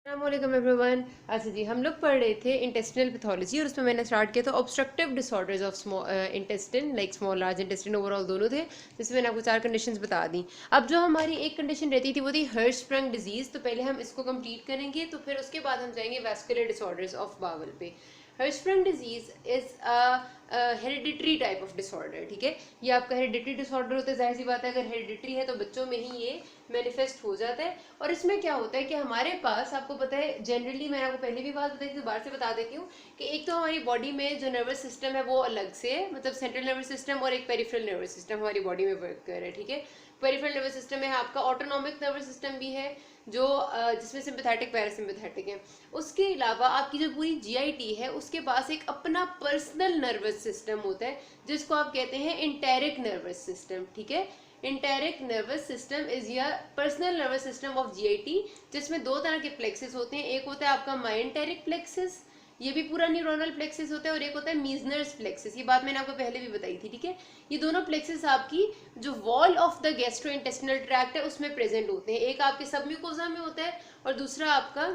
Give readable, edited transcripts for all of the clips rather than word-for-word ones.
अस्सलामुअलैकुम एवरीवन। अच्छा जी, हम लोग पढ़ रहे थे इंटेस्टिनल पैथोलॉजी और उसमें मैंने स्टार्ट किया था obstructive disorders of small intestine, like small large intestine overall दोनों थे, जिसमें मैंने आपको 4 कंडीशंस बता दी। अब जो हमारी एक कंडीशन रहती थी वो थी हर्शस्प्रंग डिजीज। तो पहले हम इसको कंप्लीट करेंगे, तो फिर उसके बाद हम जाएंगे वैस्कुलर डिसऑर्डर्स ऑफ बावल पे। Hirschsprung disease is hereditary type of disorder. ठीक है, ये आपका हेरिडिटरी डिसऑर्डर होता है। जाहिर सी बात है, अगर हेरिडिटरी है तो बच्चों में ही ये मैनिफेस्ट हो जाता है। और इसमें क्या होता है कि हमारे पास, आपको पता है जनरली, मैंने आपको पहले भी बात बताई थी, दोबारा से बता देती हूँ कि एक तो हमारी बॉडी में जो नर्वस सिस्टम है वो अलग से है, मतलब सेंट्रल नर्वस सिस्टम और एक पेरिफेरल नर्वस सिस्टम हमारी बॉडी में वर्क कर रहा है। ठीक है, पेरिफेरल नर्वस सिस्टम है आपका, ऑटोनॉमिक नर्वस सिस्टम भी है जो जिसमें सिंपैथेटिक पैरासिम्पैथेटिक है। उसके अलावा आपकी जो पूरी जीआईटी है उसके पास एक अपना पर्सनल नर्वस सिस्टम होता है जिसको आप कहते हैं इंटेरिक नर्वस सिस्टम। ठीक है, enteric nervous system is your personal nervous system of GIT, जिसमें दो तरह के प्लेक्सिस होते हैं। एक होता है आपका माइंटेरिक प्लेक्सिस, ये भी पूरा न्यूरोनल प्लेक्सिस होता है, और एक होता है मीजनर्स प्लेक्सिस। ये बात मैंने आपको पहले भी बताई थी। ठीक है, ये दोनों प्लेक्सिस आपकी जो wall of the gastrointestinal tract है उसमें प्रेजेंट होते हैं। एक आपके सबम्यूकोजा में होता है और दूसरा आपका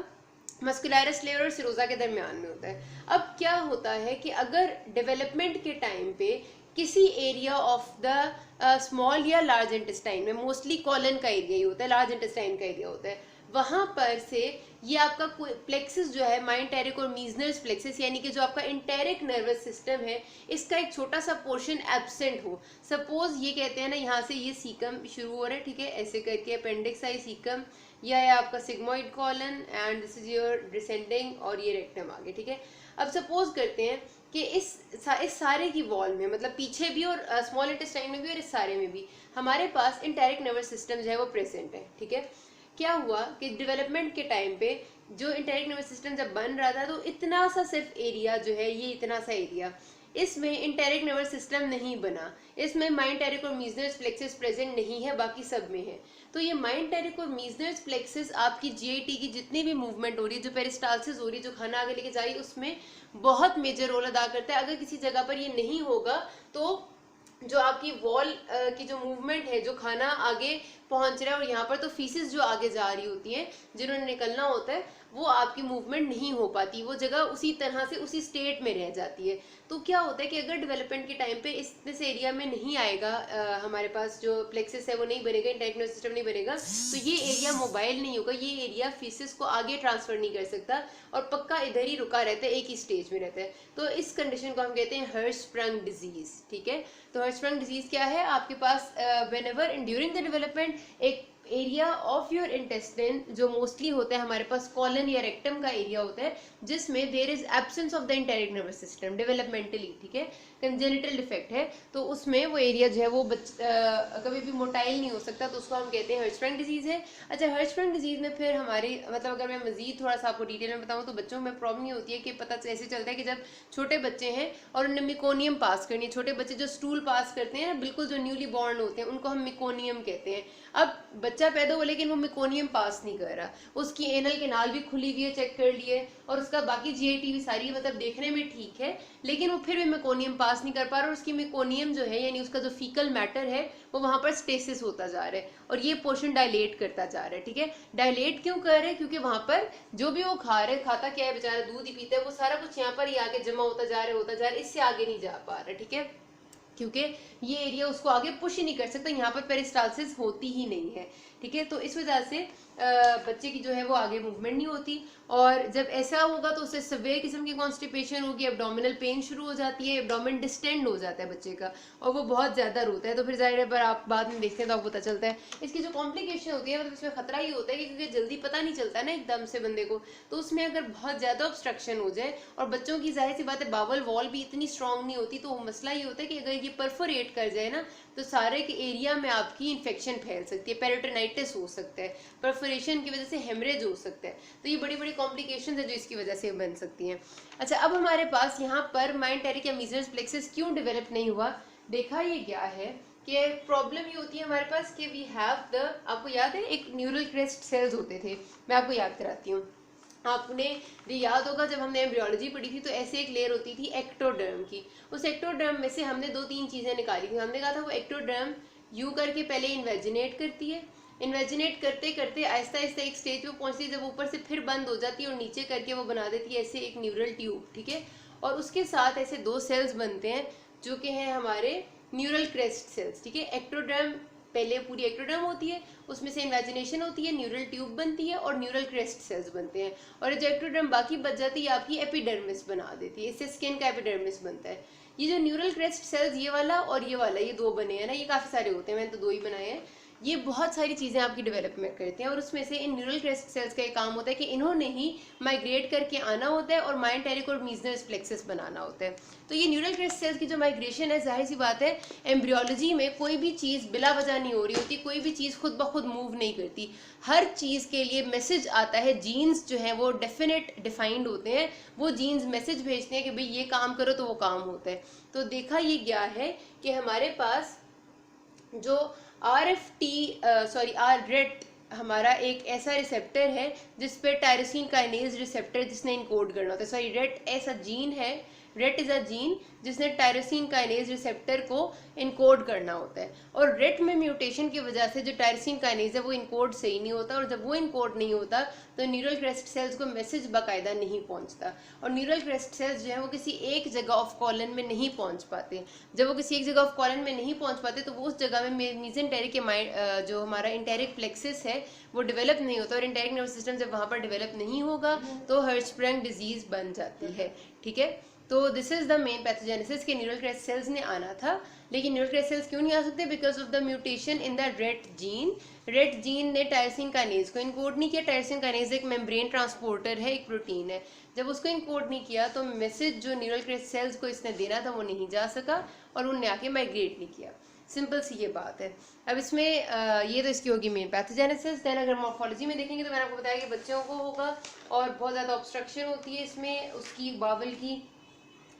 मस्कुलरस लेयर और सिरोजा के दरमियान में होता है। अब क्या होता है कि अगर डेवलपमेंट के टाइम पे किसी एरिया ऑफ द स्मॉल या लार्ज इंटेस्टाइन में, मोस्टली कॉलन का एरिया ही होता है, लार्ज इंटेस्टाइन का एरिया होता है, वहां पर से ये आपका प्लेक्सिस जो है, माइंटेरिक और मीजनर्स प्लेक्सिस, यानी कि जो आपका इंटेरिक नर्वस सिस्टम है, इसका एक छोटा सा पोर्शन एब्सेंट हो। सपोज ये कहते हैं ना, यहाँ से ये सीकम शुरू हो रहा है, ठीक है, ऐसे करके अपेंडिक्स आई सीकम, यह है आपका sigmoid colon and this is your descending, और ये रेक्टम आगे। ठीक है, अब सपोज करते हैं कि इस सारे की वॉल में, मतलब पीछे भी और स्मॉल इंटेस्टाइन में भी और इस सारे में भी हमारे पास इंटेरिक नर्वस सिस्टम जो है वो प्रेजेंट है। ठीक है, क्या हुआ कि डेवलपमेंट के टाइम पे जो इंटेरिक नर्वस सिस्टम जब बन रहा था तो इतना सा सिर्फ एरिया जो है, ये इतना सा एरिया, इसमें इंटेरिक नर्वस सिस्टम नहीं बना, इसमें माइंटेरिक और मीजनर्स प्लेक्सिस प्रेजेंट नहीं है, बाकी सब में है। तो ये माइंटेरिक और मीजनर्स प्लेक्सिस आपकी जीआईटी की जितनी भी मूवमेंट हो रही है, जो पेरिस्टालसिस हो रही है, जो खाना आगे लेके जा रही है, उसमें बहुत मेजर रोल अदा करता है। अगर किसी जगह पर ये नहीं होगा तो जो आपकी वॉल की जो मूवमेंट है, जो खाना आगे पहुंच रहा है, और यहाँ पर तो फीसिस जो आगे जा रही होती है, जिन्होंने निकलना होता है, वो आपकी मूवमेंट नहीं हो पाती, वो जगह उसी तरह से उसी स्टेट में रह जाती है। तो क्या होता है कि अगर डेवलपमेंट के टाइम पे इस एरिया में नहीं आएगा, हमारे पास जो प्लेक्सिस है वो नहीं बनेगा, इंटेरिक नर्वस सिस्टम नहीं बनेगा, तो ये एरिया मोबाइल नहीं होगा, ये एरिया फीसिस को आगे ट्रांसफर नहीं कर सकता और पक्का इधर ही रुका रहता है, एक ही स्टेज में रहता है। तो इस कंडीशन को हम कहते हैं हर्शस्प्रंग डिजीज। ठीक है, तो हर्शस्प्रंग डिजीज क्या है, आपके पास whenever in during the development एक एरिया ऑफ योर इंटेस्टाइन, जो मोस्टली होता है हमारे पास कॉलन या रेक्टम का एरिया होता है, जिसमें there is absence of the enteric nervous system developmentally. ठीक है, कंजेनिटल डिफेक्ट है, तो उसमें वो एरिया जो है वो कभी भी मोटाइल नहीं हो सकता, तो उसको हम कहते हैं हर्शस्प्रंग डिजीज है। अच्छा, हर्शस्प्रंग डिजीज में फिर हमारी, मतलब अगर मैं मजीद थोड़ा सा आपको डिटेल में बताऊँ तो बच्चों में प्रॉब्लम ये होती है कि पता ऐसे चलता है कि जब छोटे बच्चे हैं और उन्हें मिकोनियम पास करनी है, छोटे बच्चे जो स्टूल पास करते हैं बिल्कुल, जो न्यूली बॉर्न होते हैं, उनको हम मिकोनियम कहते हैं। अब बच्चा पैदा हुआ लेकिन वो मिकोनियम पास नहीं कर रहा, उसकी एनल केनाल भी खुली हुई है, चेक कर लिए, और उसका बाकी जीआईटी भी सारी, मतलब देखने में ठीक है, लेकिन वो फिर भी मेकोनियम पास नहीं कर पा रहा, और उसकी मेकोनियम जो है, यानी उसका जो फीकल मैटर है, वो वहां पर स्टेसिस होता जा रहा है और ये पोर्शन डायलेट करता जा रहा है। ठीक है, डायलेट क्यों कर रहे हैं, क्योंकि वहां पर जो भी वो खा रहे, खाता क्या है बेचारा, दूध ही पीता है, वो सारा कुछ यहाँ पर ही आके जमा होता जा रहा है, इससे आगे नहीं जा पा रहा। ठीक है, क्योंकि ये एरिया उसको आगे पुश ही नहीं कर सकता, यहाँ पर पेरिस्टालसिस होती ही नहीं है। ठीक है, तो इस वजह से बच्चे की जो है वो आगे मूवमेंट नहीं होती, और जब ऐसा होगा तो उससे सवेयर किस्म की कॉन्स्टिपेशन होगी, एब्डोमिनल पेन शुरू हो जाती है, एब्डोमिन डिस्टेंड हो जाता है बच्चे का, और वो बहुत ज़्यादा रोता है। तो फिर जाहिर है पर आप बाद में देखते हैं तो आपको पता चलता है इसकी जो कॉम्प्लिकेशन होती है, मतलब इसमें खतरा ही होता है कि क्योंकि जल्दी पता नहीं चलता है ना एकदम से बंदे को, तो उसमें अगर बहुत ज़्यादा ऑब्स्ट्रक्शन हो जाए, और बच्चों की जाहिर सी बात है बावल वॉल भी इतनी स्ट्रांग नहीं होती, तो मसला ये होता है कि अगर ये परफोरेट कर जाए ना, तो सारे के एरिया में आपकी इन्फेक्शन फैल सकती है, पेरिटोनाइटिस हो सकता है, परफोरेशन की वजह से हेमरेज हो सकता है। तो ये बड़ी बड़ी कॉम्प्लिकेशन है जो इसकी वजह से बन सकती हैं। अच्छा, अब हमारे पास यहाँ पर माइंटेरिक या मीजनर्स प्लेक्सिस क्यों डेवलप नहीं हुआ, देखा ये गया है कि प्रॉब्लम ये होती है हमारे पास कि वी हैव द, आपको याद है एक न्यूरल क्रेस्ट सेल्स होते थे, मैं आपको याद कराती हूँ। आपने ये याद होगा जब हमने एम्ब्रियोलॉजी पढ़ी थी तो ऐसे एक लेयर होती थी एक्टोडर्म की, उस एक्टोडर्म में से हमने 2-3 चीजें निकाली थी। हमने कहा था वो एक्टोडर्म यू करके पहले इन्वेजिनेट करती है, इन्वेजिनेट करते करते आहिस्ता आहिस्ता एक स्टेज पे पहुंचती है जब ऊपर से फिर बंद हो जाती है और नीचे करके वो बना देती है ऐसे एक न्यूरल ट्यूब, ठीक है। और उसके साथ ऐसे दो सेल्स बनते हैं जो कि हैं हमारे न्यूरल क्रेस्ट सेल्स, ठीक है। एक्टोडर्म, पहले पूरी एक्टोडर्म होती है, उसमें से इन्वेजिनेशन होती है, न्यूरल ट्यूब बनती है और न्यूरल क्रेस्ट सेल्स बनते हैं। और जो एक्टोडर्म बाकी बच जाती है आपकी एपिडर्मिस बना देती है, इससे स्किन का एपिडर्मिस बनता है। ये जो न्यूरल क्रेस्ट सेल्स, ये वाला और ये वाला, ये दो बने हैं ना, ये काफ़ी सारे होते हैं, मैंने तो दो ही बनाए हैं। ये बहुत सारी चीज़ें आपकी डेवलपमेंट करते हैं और उसमें से इन न्यूरल क्रेस्ट सेल्स का एक काम होता है कि इन्होंने ही माइग्रेट करके आना होता है और मायोटेरिक और मीजनस प्लेक्सस बनाना होता है। तो ये न्यूरल क्रेस्ट सेल्स की जो माइग्रेशन है, जाहिर सी बात है एम्ब्रियोलॉजी में कोई भी चीज़ बिला वजह नहीं हो रही होती, कोई भी चीज़ खुद ब खुद मूव नहीं करती। हर चीज़ के लिए मैसेज आता है, जीन्स जो है वो डेफिनेट डिफाइंड होते हैं, वो जीन्स मैसेज भेजते हैं कि भाई ये काम करो तो वो काम होता है। तो देखा ये गया है कि हमारे पास जो RET हमारा एक ऐसा रिसेप्टर है जिस पे टायरोसिन काइनेज रिसेप्टर जिसने इनकोड करना होता है, सॉरी रेट ऐसा जीन है, रेट इज अ जीन जिसने टायरोसिन काइनेज रिसेप्टर को इनकोड करना होता है। और रेट में म्यूटेशन की वजह से जो टायरोसिन काइनेज है वो इनकोड सही नहीं होता, और जब वो इनकोड नहीं होता तो न्यूरल क्रेस्ट सेल्स को मैसेज बाकायदा नहीं पहुंचता, और न्यूरल क्रेस्ट सेल्स जो है वो किसी एक जगह ऑफ कॉलन में नहीं पहुंच पाते। जब वो किसी एक जगह ऑफ कॉलन में नहीं पहुंच पाते तो वो उस जगह में मीजेंटेरिक के माइंड जो हमारा इंटेरिक प्लेक्सिस है वो डेवलप नहीं होता, और इंटेरिक नर्वस सिस्टम जब वहाँ पर डेवलप नहीं होगा तो हर्ट्जबर्ग डिजीज बन जाती है, ठीक है। तो this is the main pathogenesis के न्यूरल क्रेस्ट सेल्स ने आना था, लेकिन न्यूरल क्रेस्ट सेल्स क्यों नहीं आ सकते? Because of the mutation in the rate gene. Rate gene ने टायरोसिन काइनेज को इनकोड नहीं किया। टायरोसिन काइनेज एक मेम्ब्रेन ट्रांसपोर्टर है, एक प्रोटीन है। जब उसको इनकोड नहीं किया तो मैसेज जो न्यूरल क्रेस्ट सेल्स को इसने देना था वो नहीं जा सका और उनने आके माइग्रेट नहीं किया। सिंपल सी ये बात है। अब इसमें ये तो इसकी होगी मेन पैथोजेनेसिस। देन अगर मॉर्फोलॉजी में देखेंगे तो मैंने आपको बताया कि बच्चों को होगा और बहुत ज़्यादा ऑब्स्ट्रक्शन होती है इसमें उसकी बावल की।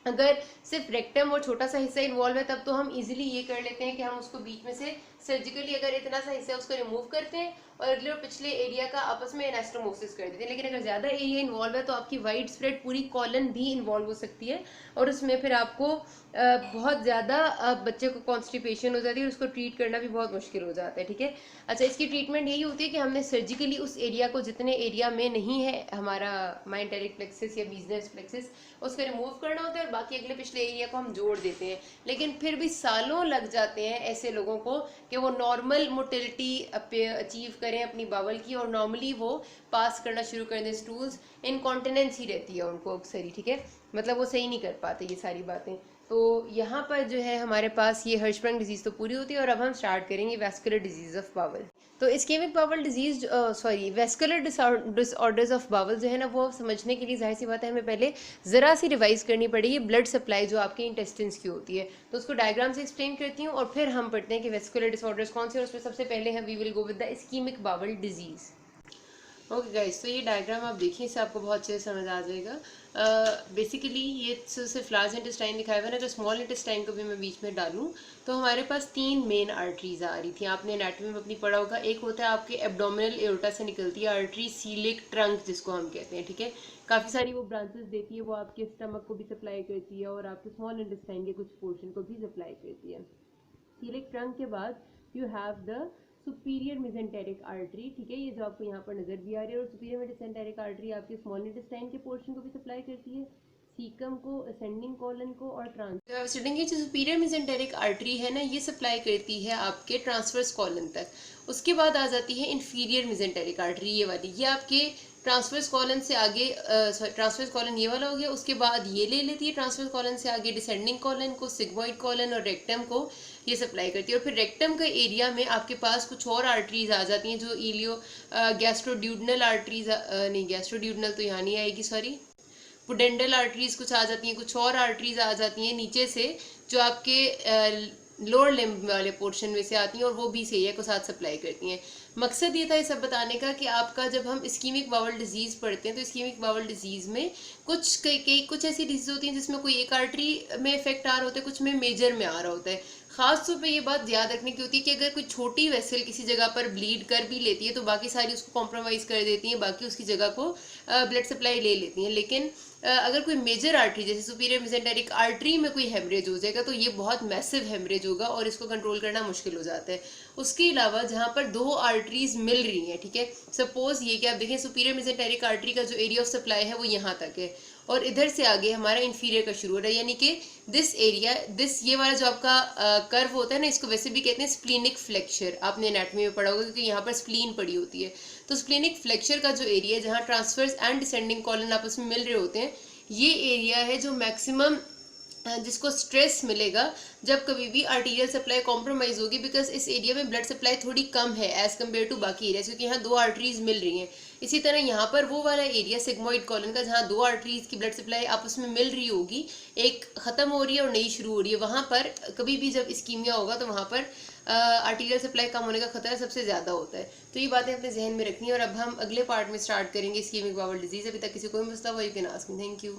अगर सिर्फ रेक्टम और छोटा सा हिस्सा इन्वॉल्व है तब तो हम इजीली ये कर लेते हैं कि हम उसको बीच में से सर्जिकली अगर इतना सा हिस्सा उसको रिमूव करते हैं और अगले और पिछले एरिया का आपस में एनास्टोमोसिस कर देते हैं। लेकिन अगर ज़्यादा एरिया इन्वॉल्व है तो आपकी वाइड स्प्रेड पूरी कॉलन भी इन्वॉल्व हो सकती है और उसमें फिर आपको बहुत ज़्यादा बच्चे को कॉन्स्टिपेशन हो जाती है और उसको ट्रीट करना भी बहुत मुश्किल हो जाता है, ठीक है। अच्छा, इसकी ट्रीटमेंट यही होती है कि हमने सर्जिकली उस एरिया को, जितने एरिया में नहीं है हमारा मायोटेरिक प्लेक्सिस या मीजनस प्लेक्सिस, उसको रिमूव करना होता है और बाकी अगले पिछले एरिया को हम जोड़ देते हैं। लेकिन फिर भी सालों लग जाते हैं ऐसे लोगों को कि वो नॉर्मल मोटिलिटी अचीव करें अपनी बावल की और नॉर्मली वो पास करना शुरू कर दें स्टूल्स। इनकॉन्टिनेंस ही रहती है उनको अक्सर ही, ठीक है, मतलब वो सही नहीं कर पाते ये सारी बातें। तो यहाँ पर जो है हमारे पास ये हर्ट्जबर्ग डिजीज तो पूरी होती है और अब हम स्टार्ट करेंगे वैस्कुलर डिजीज ऑफ बावल। तो ischemic bowel disease vascular disorders of bowel जो है ना, वो समझने के लिए जाहिर सी बात है हमें पहले ज़रा सी रिवाइज करनी पड़ेगी ब्लड सप्लाई जो आपके इंटेस्टिन्स की होती है। तो उसको डायग्राम से एक्सप्लेन करती हूँ और फिर हम पढ़ते हैं कि वैस्कुलर डिसऑर्डर्स कौन से, और उसमें सबसे पहले हम we will go with the ischemic bowel disease. Okay guys, तो ये डायग्राम आप देखिए, इससे आपको बहुत अच्छे से समझ आ जाएगा। बेसिकली ये सिर्फ लार्ज इंटेस्टाइन दिखाया हुआ है ना, अगर स्मॉल इंटेस्टाइन को भी मैं बीच में डालूं तो हमारे पास 3 मेन आर्टरीज आ रही थी। आपने एनाटॉमी में अपनी पढ़ा होगा। एक होता है आपके एब्डोमिनल एओर्टा से निकलती है आर्टरी, सीलिक ट्रंक जिसको हम कहते हैं, ठीक है। काफ़ी सारी वो ब्रांचेस देती है, वो आपके स्टमक को भी सप्लाई करती है और आपके स्मॉल इंटेस्टाइन के कुछ पोर्शन को भी सप्लाई करती है। सीलिक ट्रंक के बाद you have the superior mesenteric artery, ठीक है, ये जो आपको यहाँ पर नजर भी आ रही है। और सुपीरियर मेसेंटेरिक आर्टरी आपके स्मॉल इंटेस्टाइन के पोर्शन को भी सप्लाई करती है, सीकम को, असेंडिंग कॉलन को और ट्रांसवर्स। जो सुपीरियर मेसेंटेरिक आर्टरी है ना, ये सप्लाई करती है आपके ट्रांसवर्स कॉलन तक। उसके बाद आ जाती है इंफीरियर मेसेंटेरिक आर्टरी, ये वाली, ये आपके ट्रांसवर्स कॉलन से आगे, ट्रांसवर्स कॉलन ये वाला हो गया। उसके बाद ये ले लेती है ट्रांसवर्स कॉलन से आगे डिसेंडिंग कॉलन को, सिग्मोइड कॉलन और रेक्टम को ये सप्लाई करती है। और फिर रेक्टम का एरिया में आपके पास कुछ और आर्टरीज आ जाती हैं जो इलियो गैस्ट्रोड्यूडनल आर्टरीज, नहीं गैस्ट्रोड्यूडनल तो यहाँ नहीं आएगी, सॉरी, पुडेंडल आर्टरीज कुछ आ जाती हैं, कुछ और आर्टरीज आ जाती हैं नीचे से जो आपके लोअर लिम्ब वाले पोर्शन में से आती हैं और वो भी एरिया को साथ सप्लाई करती हैं। मकसद ये था ये सब बताने का कि आपका जब हम इस्कीमिक बावल डिजीज़ पढ़ते हैं तो इस्कीमिक बावल डिजीज़ में कुछ ऐसी डिजीज होती हैं जिसमें कोई एक आर्टरी में इफेक्ट आ रहा होता है, कुछ में मेजर में आ रहा होता है। खास तौर पे ये बात याद रखने की होती है कि अगर कोई छोटी वेसल किसी जगह पर ब्लीड कर भी लेती है तो बाकी सारी उसको कॉम्प्रोमाइज कर देती हैं, बाकी उसकी जगह को ब्लड सप्लाई ले लेती हैं। लेकिन अगर कोई मेजर आर्टरी जैसे सुपीरियर मेसेंटेरिक आर्टरी में कोई हेमरेज हो जाएगा तो ये बहुत मैसिव हेमरेज होगा और इसको कंट्रोल करना मुश्किल हो जाता है। उसके अलावा जहाँ पर दो आर्टरीज मिल रही हैं, ठीक है, सपोज ये कि आप देखें सुपीरियर मेसेंटेरिक आर्टरी का जो एरिया ऑफ सप्लाई है वो यहाँ तक है और इधर से आगे हमारा इंफीरियर का शुरू हो रहा है, यानी कि दिस एरिया, दिस ये वाला जो आपका कर्व होता है ना, इसको वैसे भी कहते हैं स्प्लीनिक फ्लेक्चर। आपने एनाटॉमी में पढ़ा होगा क्योंकि यहाँ पर स्प्लीन पड़ी होती है। तो स्प्लीनिक फ्लेक्चर का जो एरिया है जहाँ ट्रांसवर्स एंड डिसेंडिंग कॉलन आपस में मिल रहे होते हैं, ये एरिया है जो मैक्सिमम जिसको स्ट्रेस मिलेगा जब कभी भी आर्टीरियल सप्लाई कॉम्प्रोमाइज होगी, बिकॉज इस एरिया में ब्लड सप्लाई थोड़ी कम है एज कम्पेयर टू बाकी एरिया, क्योंकि यहाँ दो आर्टरीज मिल रही हैं। इसी तरह यहाँ पर वो वाला एरिया सिग्मोइड कॉलन का जहाँ दो आर्टरीज की ब्लड सप्लाई आपस में मिल रही होगी, एक खत्म हो रही है और नई शुरू हो रही है, वहाँ पर कभी भी जब इस्कीमिया होगा तो वहाँ पर आर्टीरियल सप्लाई कम होने का खतरा सबसे ज़्यादा होता है। तो ये बातें अपने जहन में रखनी है। और अब हम अगले पार्ट में स्टार्ट करेंगे इस्कीमिक बाउल डिजीज़। अभी तक किसी कोई मसला हो you can ask me. Thank you.